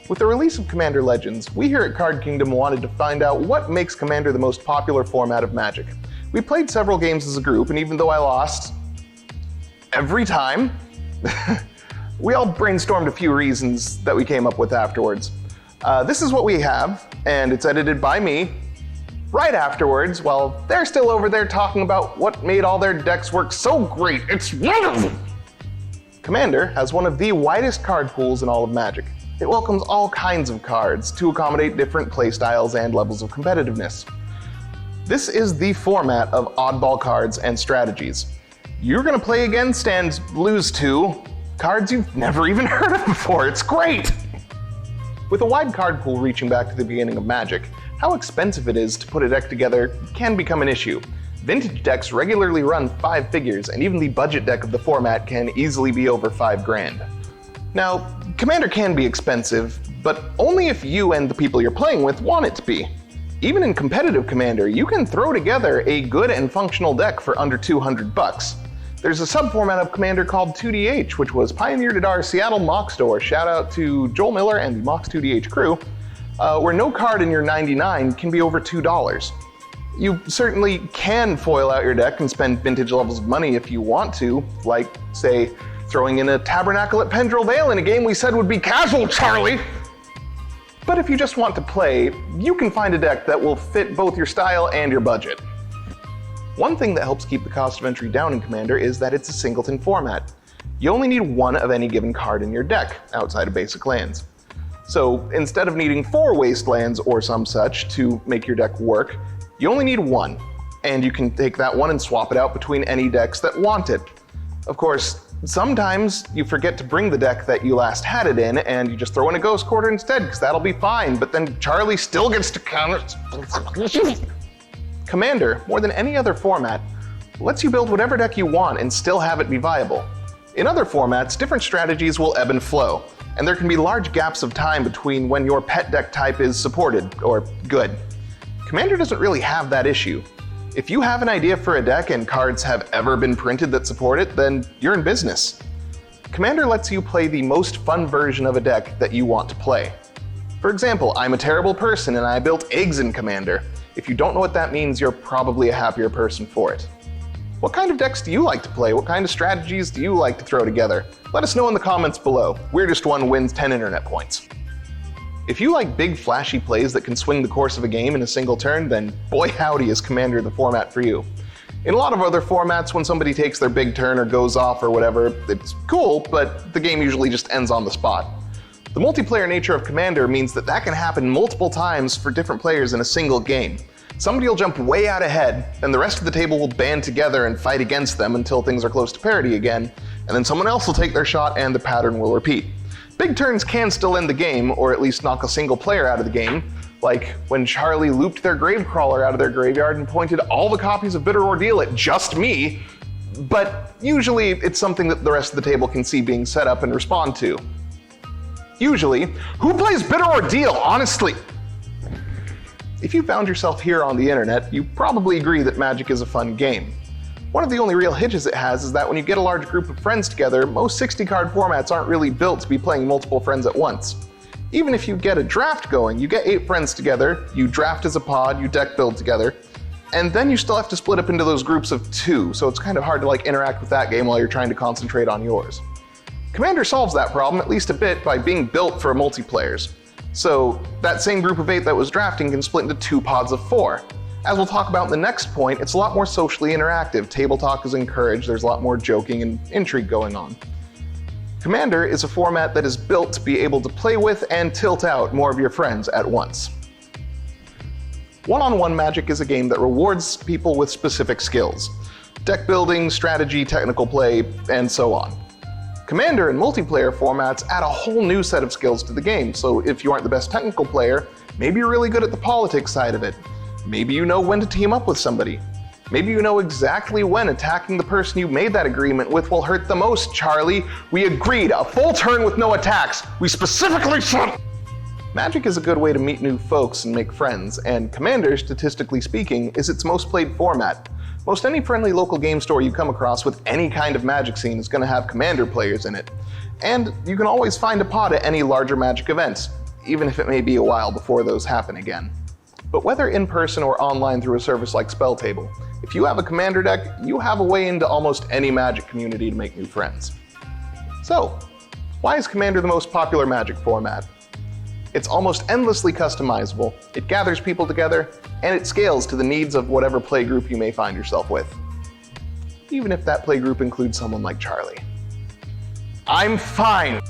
With the release of Commander Legends, we here at Card Kingdom wanted to find out what makes Commander the most popular format of Magic. We played several games as a group, and even though I lost every time, we all brainstormed a few reasons that we came up with afterwards. This is what we have, and it's edited by me right afterwards while they're still over there talking about what made all their decks work so great. It's wonderful! Commander has one of the widest card pools in all of Magic. It welcomes all kinds of cards to accommodate different playstyles and levels of competitiveness. This is the format of oddball cards and strategies. You're going to play against and lose to cards you've never even heard of before. It's great! With a wide card pool reaching back to the beginning of Magic, how expensive it is to put a deck together can become an issue. Vintage decks regularly run 5 figures, and even the budget deck of the format can easily be over $5,000. Now, Commander can be expensive, but only if you and the people you're playing with want it to be. Even in competitive Commander, you can throw together a good and functional deck for under $200. There's a subformat of Commander called 2DH, which was pioneered at our Seattle Mock store, shout out to Joel Miller and the Mox 2DH crew, where no card in your 99 can be over $2. You certainly can foil out your deck and spend vintage levels of money if you want to, like, say, throwing in a Tabernacle at Pendrell Vale in a game we said would be casual, Charlie! But if you just want to play, you can find a deck that will fit both your style and your budget. One thing that helps keep the cost of entry down in Commander is that it's a singleton format. You only need one of any given card in your deck, outside of basic lands. So instead of needing 4 wastelands or some such to make your deck work, you only need one, and you can take that one and swap it out between any decks that want it. Of course, sometimes you forget to bring the deck that you last had it in, and you just throw in a Ghost Quarter instead, because that'll be fine, but then Charlie still gets to counter. Commander, more than any other format, lets you build whatever deck you want and still have it be viable. In other formats, different strategies will ebb and flow, and there can be large gaps of time between when your pet deck type is supported, or good. Commander doesn't really have that issue. If you have an idea for a deck and cards have ever been printed that support it, then you're in business. Commander lets you play the most fun version of a deck that you want to play. For example, I'm a terrible person and I built eggs in Commander. If you don't know what that means, you're probably a happier person for it. What kind of decks do you like to play? What kind of strategies do you like to throw together? Let us know in the comments below. Weirdest one wins 10 internet points. If you like big flashy plays that can swing the course of a game in a single turn, then boy howdy is Commander the format for you. In a lot of other formats, when somebody takes their big turn or goes off or whatever, it's cool, but the game usually just ends on the spot. The multiplayer nature of Commander means that can happen multiple times for different players in a single game. Somebody will jump way out ahead, and the rest of the table will band together and fight against them until things are close to parity again, and then someone else will take their shot and the pattern will repeat. Big turns can still end the game, or at least knock a single player out of the game, like when Charlie looped their Gravecrawler out of their graveyard and pointed all the copies of Bitter Ordeal at just me, but usually it's something that the rest of the table can see being set up and respond to. Usually, who plays Bitter Ordeal, honestly? If you found yourself here on the internet, you probably agree that Magic is a fun game. One of the only real hitches it has is that when you get a large group of friends together, most 60-card formats aren't really built to be playing multiple friends at once. Even if you get a draft going, you get 8 friends together, you draft as a pod, you deck build together, and then you still have to split up into those groups of 2, so it's kind of hard to interact with that game while you're trying to concentrate on yours. Commander solves that problem at least a bit by being built for multiplayers. So that same group of 8 that was drafting can split into 2 pods of 4. As we'll talk about in the next point, it's a lot more socially interactive. Table talk is encouraged, there's a lot more joking and intrigue going on. Commander is a format that is built to be able to play with and tilt out more of your friends at once. One-on-one Magic is a game that rewards people with specific skills. Deck building, strategy, technical play, and so on. Commander and multiplayer formats add a whole new set of skills to the game, so if you aren't the best technical player, maybe you're really good at the politics side of it. Maybe you know when to team up with somebody. Maybe you know exactly when attacking the person you made that agreement with will hurt the most, Charlie. We agreed, a full turn with no attacks. We specifically said. Magic is a good way to meet new folks and make friends, and Commander, statistically speaking, is its most played format. Most any friendly local game store you come across with any kind of Magic scene is going to have Commander players in it. And you can always find a pod at any larger Magic events. even if it may be a while before those happen again. But whether in person or online through a service like Spelltable, if you have a Commander deck, you have a way into almost any Magic community to make new friends. So, why is Commander the most popular Magic format? It's almost endlessly customizable, it gathers people together, and it scales to the needs of whatever playgroup you may find yourself with. Even if that playgroup includes someone like Charlie. I'm fine!